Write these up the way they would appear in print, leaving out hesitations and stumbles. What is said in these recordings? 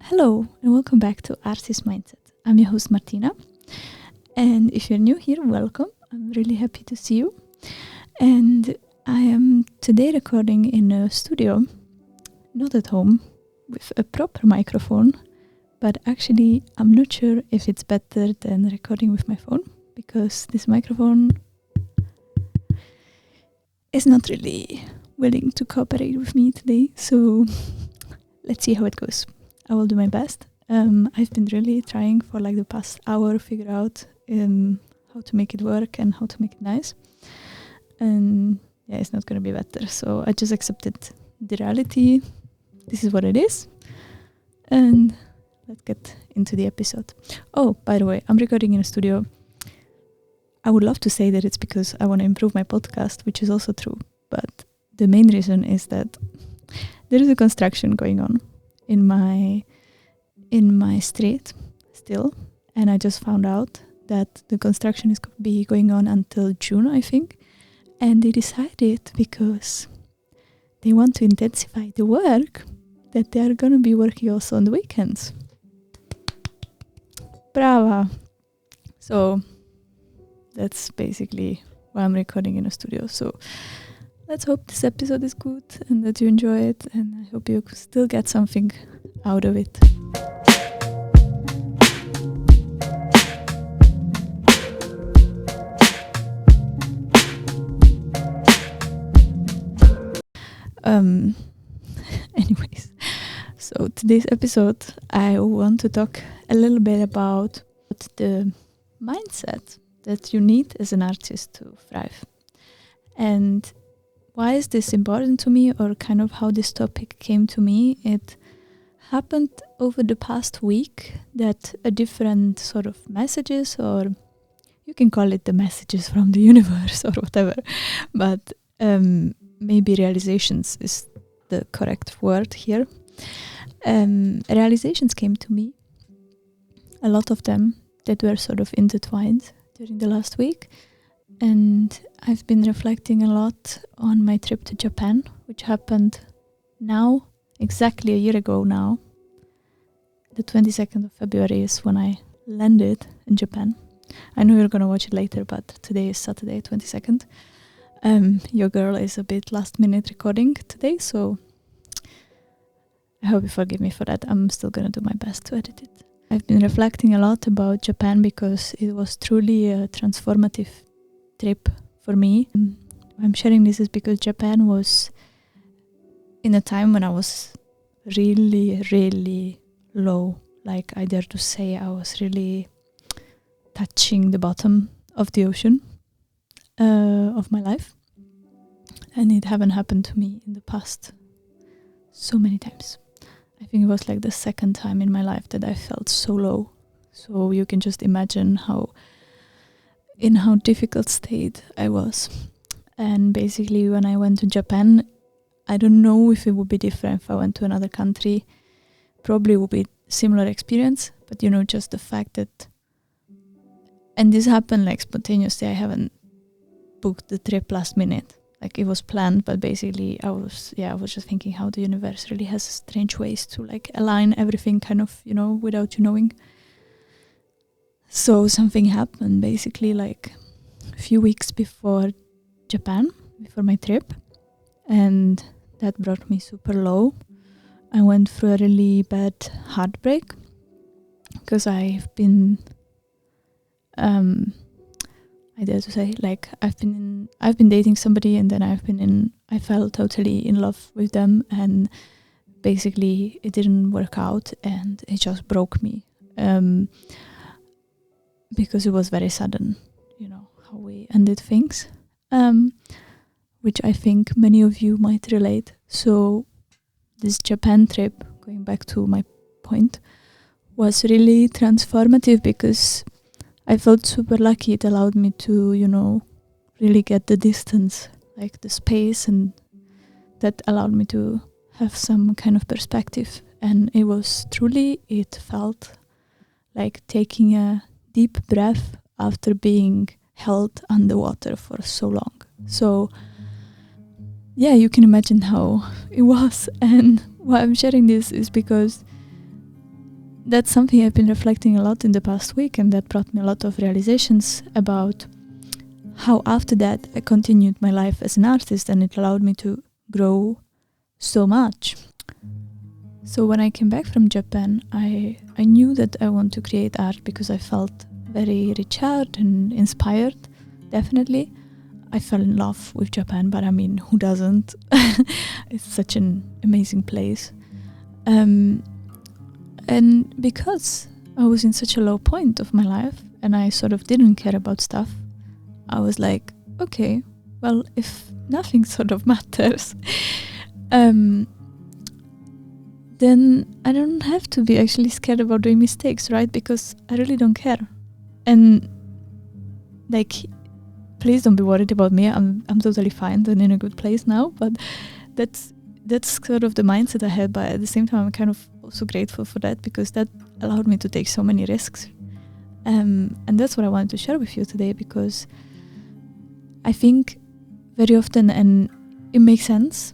Hello and welcome back to Artist Mindset. I'm your host Martina, and if you're new here, welcome. I'm really happy to see you. And I am today recording in a studio, not at home, with a proper microphone, but actually I'm not sure if it's better than recording with my phone, because this microphone is not really willing to cooperate with me today, so let's see how it goes. I will do my best. I've been really trying for like the past hour to figure out how to make it work and how to make it nice. And yeah, it's not going to be better. So I just accepted the reality. This is what it is. And let's get into the episode. Oh, by the way, I'm recording in a studio. I would love to say that it's because I want to improve my podcast, which is also true. But the main reason is that there is a construction going on in my street still, and I just found out that the construction is going on until June, I think, and they decided because they want to intensify the work that they are going to be working also on the weekends. Brava! So that's basically why I'm recording in a studio. So let's hope this episode is good and that you enjoy it, and I hope you still get something out of it. Anyways, so today's episode, I want to talk a little bit about the mindset that you need as an artist to thrive. And why is this important to me, or kind of how this topic came to me? It happened over the past week that a different sort of messages, or you can call it the messages from the universe or whatever, but maybe realizations is the correct word here. Realizations came to me, a lot of them that were sort of intertwined during the last week. And I've been reflecting a lot on my trip to Japan, which happened now, exactly a year ago now. The 22nd of February is when I landed in Japan. I know you're going to watch it later, but today is Saturday, 22nd. Your girl is a bit last minute recording today, so I hope you forgive me for that. I'm still going to do my best to edit it. I've been reflecting a lot about Japan because it was truly a transformative trip for me. I'm sharing this is because Japan was in a time when I was really, really low. Like, I dare to say I was really touching the bottom of the ocean of my life. And it haven't happened to me in the past so many times. I think it was like the second time in my life that I felt so low. So you can just imagine in how difficult state I was. And basically when I went to Japan, I don't know if it would be different if I went to another country. Probably would be similar experience, but just the fact that, and this happened like spontaneously. I haven't booked the trip last minute. Like, it was planned, but basically I was just thinking how the universe really has strange ways to like align everything kind of, without you knowing. So something happened basically like a few weeks before Japan, before my trip, and that brought me super low. I went through a really bad heartbreak because I've been I dare to say, like, I've been dating somebody, and then I fell totally in love with them, and basically it didn't work out, and it just broke me. Because it was very sudden, how we ended things, which I think many of you might relate. So this Japan trip, going back to my point, was really transformative because I felt super lucky. It allowed me to, really get the distance, like the space, and that allowed me to have some kind of perspective. And it felt like taking a deep breath after being held underwater for so long. So yeah, you can imagine how it was. And why I'm sharing this is because that's something I've been reflecting a lot in the past week, and that brought me a lot of realizations about how after that I continued my life as an artist, and it allowed me to grow so much. So when I came back from Japan, I knew that I want to create art because I felt very recharged and inspired, definitely. I fell in love with Japan, but I mean, who doesn't? It's such an amazing place. And because I was in such a low point of my life and I sort of didn't care about stuff, I was like, okay, well, if nothing sort of matters, then I don't have to be actually scared about doing mistakes, right? Because I really don't care. And like, please don't be worried about me. I'm totally fine and in a good place now. But that's sort of the mindset I had. But at the same time, I'm kind of also grateful for that, because that allowed me to take so many risks. And that's what I wanted to share with you today, because I think very often, and it makes sense,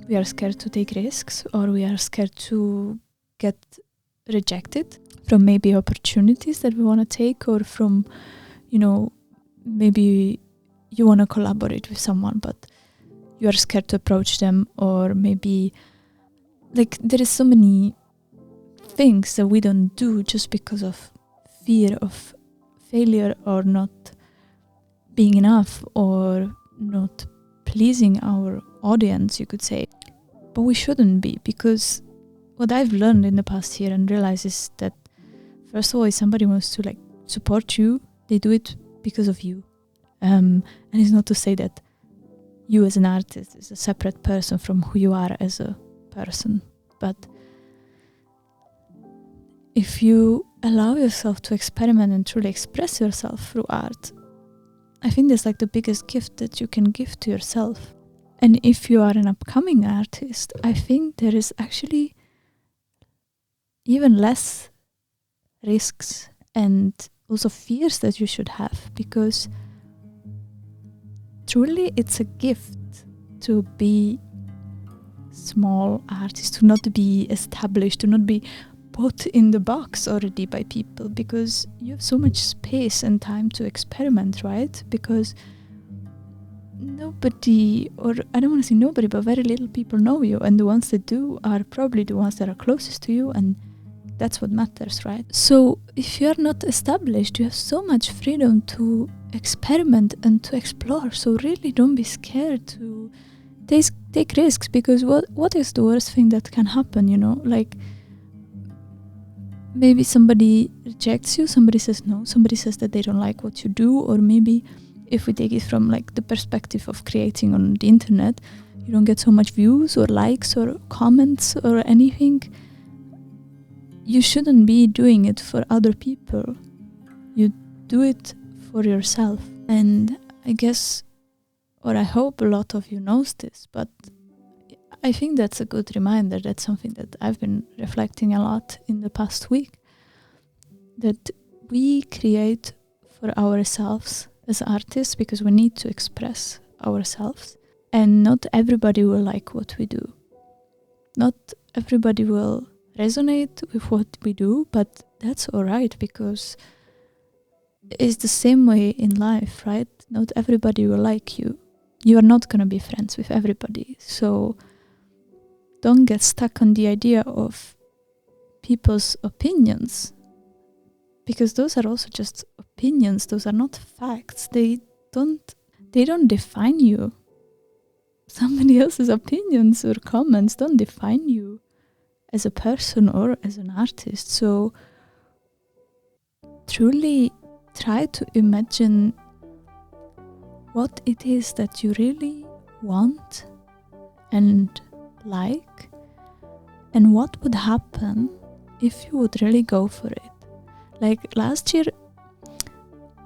we are scared to take risks, or we are scared to get rejected from maybe opportunities that we want to take, or from, maybe you want to collaborate with someone, but you are scared to approach them, or maybe like there is so many things that we don't do just because of fear of failure, or not being enough, or not pleasing our audience, you could say. But we shouldn't be, because what I've learned in the past year and realized is that, first of all, if somebody wants to like support you, they do it because of you. And it's not to say that you as an artist is a separate person from who you are as a person. But if you allow yourself to experiment and truly express yourself through art, I think that's like the biggest gift that you can give to yourself. And if you are an upcoming artist, I think there is actually even less risks and also fears that you should have, because truly it's a gift to be small artist, to not be established, to not be put in the box already by people, because you have so much space and time to experiment, right? Because nobody, or I don't want to say nobody, but very little people know you, and the ones that do are probably the ones that are closest to you, and that's what matters, right? So if you're not established, you have so much freedom to experiment and to explore. So really don't be scared to take risks, because what is the worst thing that can happen, like maybe somebody rejects you, somebody says no, somebody says that they don't like what you do, or maybe if we take it from like the perspective of creating on the internet, you don't get so much views or likes or comments or anything. You shouldn't be doing it for other people. You do it for yourself. And I guess, or I hope a lot of you knows this, but I think that's a good reminder. That's something that I've been reflecting a lot in the past week, that we create for ourselves as artists because we need to express ourselves, and not everybody will like what we do. Not everybody will resonate with what we do, but that's alright, because it's the same way in life, right? Not everybody will like you. You are not going to be friends with everybody. So don't get stuck on the idea of people's opinions, because those are also just opinions. Those are not facts. They don't define you. Somebody else's opinions or comments don't define you as a person or as an artist. So truly try to imagine what it is that you really want and like, and what would happen if you would really go for it. Like last year,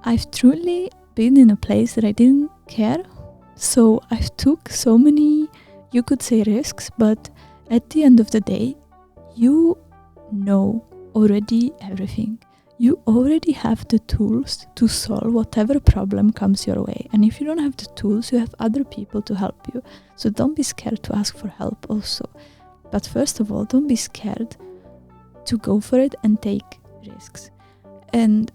I've truly been in a place that I didn't care. So I've took so many, you could say, risks, but at the end of the day, you know already everything. You already have the tools to solve whatever problem comes your way. And if you don't have the tools, you have other people to help you. So don't be scared to ask for help also. But first of all, don't be scared to go for it and take risks. And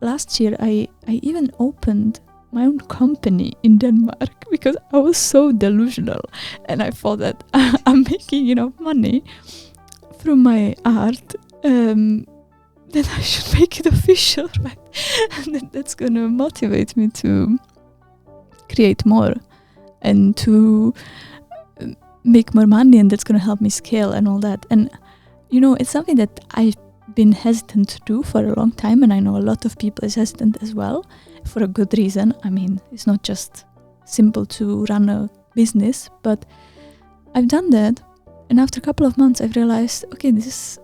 last year I even opened my own company in Denmark because I was so delusional, and I thought that I'm making enough money from my art, then I should make it official, right? And that's gonna motivate me to create more and to make more money, and that's gonna help me scale and all that. And it's something that I've been hesitant to do for a long time, and I know a lot of people is hesitant as well, for a good reason. I mean, it's not just simple to run a business, but I've done that, and after a couple of months I've realized, okay, this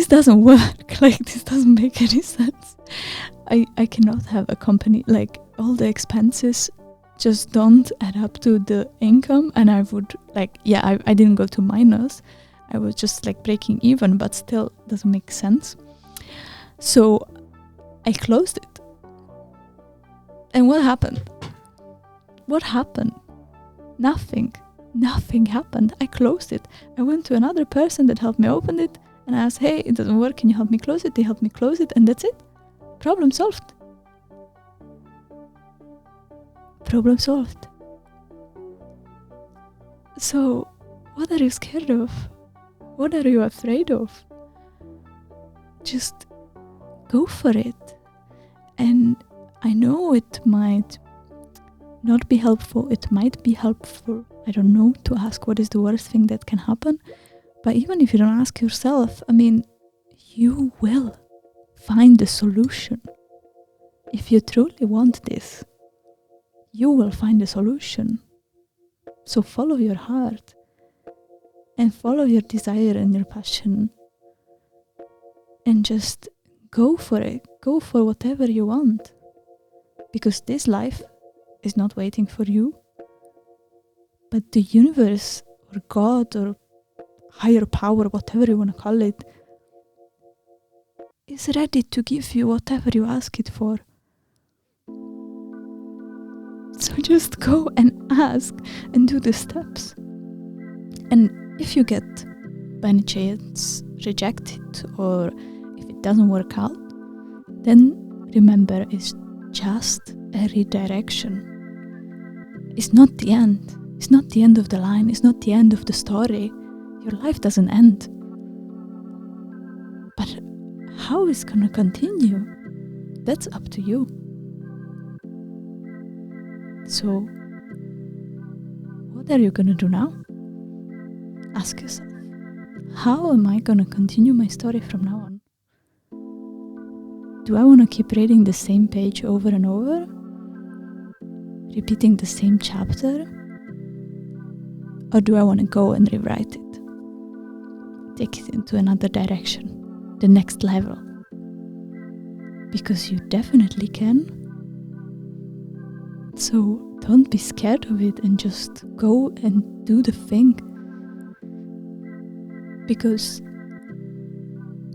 doesn't work. Like, this doesn't make any sense. I cannot have a company, like, all the expenses just don't add up to the income, and I would I didn't go to minus. I was just like breaking even, but still doesn't make sense. So I closed it. And what happened? Nothing happened. I closed it. I went to another person that helped me open it, and I asked, hey, it doesn't work, can you help me close it? They helped me close it, and that's it. Problem solved. So what are you scared of? What are you afraid of? Just go for it. And I know it might not be helpful. It might be helpful, I don't know, to ask what is the worst thing that can happen. But even if you don't ask yourself, I mean, you will find the solution. If you truly want this, you will find a solution. So follow your heart and follow your desire and your passion, and just go for it. Go for whatever you want, because this life is not waiting for you, but the universe or God or higher power, whatever you want to call it, is ready to give you whatever you ask it for. So just go and ask and do the steps. And if you get by any chance rejected, or if it doesn't work out, then remember, it's just a redirection. It's not the end. It's not the end of the line. It's not the end of the story. Your life doesn't end. But how it's gonna continue, that's up to you. So, what are you gonna do now? Ask yourself, how am I gonna continue my story from now on? Do I wanna keep reading the same page over and over? Repeating the same chapter? Or do I wanna go and rewrite it? Take it into another direction, the next level? Because you definitely can. So don't be scared of it, and just go and do the thing. Because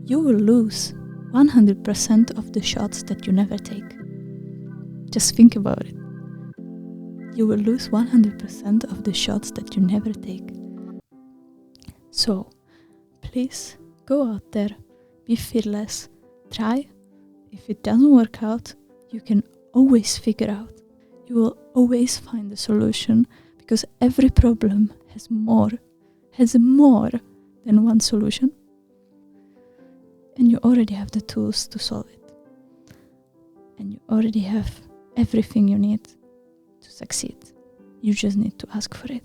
you will lose 100% of the shots that you never take. Just think about it. You will lose 100% of the shots that you never take. So please go out there, be fearless, try. If it doesn't work out, you can always figure out. You will always find a solution, because every problem has more than one solution. And you already have the tools to solve it. And you already have everything you need to succeed. You just need to ask for it.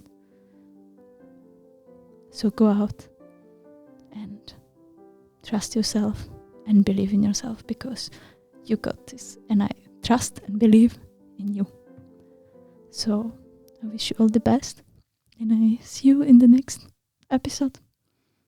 So go out and trust yourself and believe in yourself, because you got this. And I trust and believe in you. So I wish you all the best, and I see you in the next episode.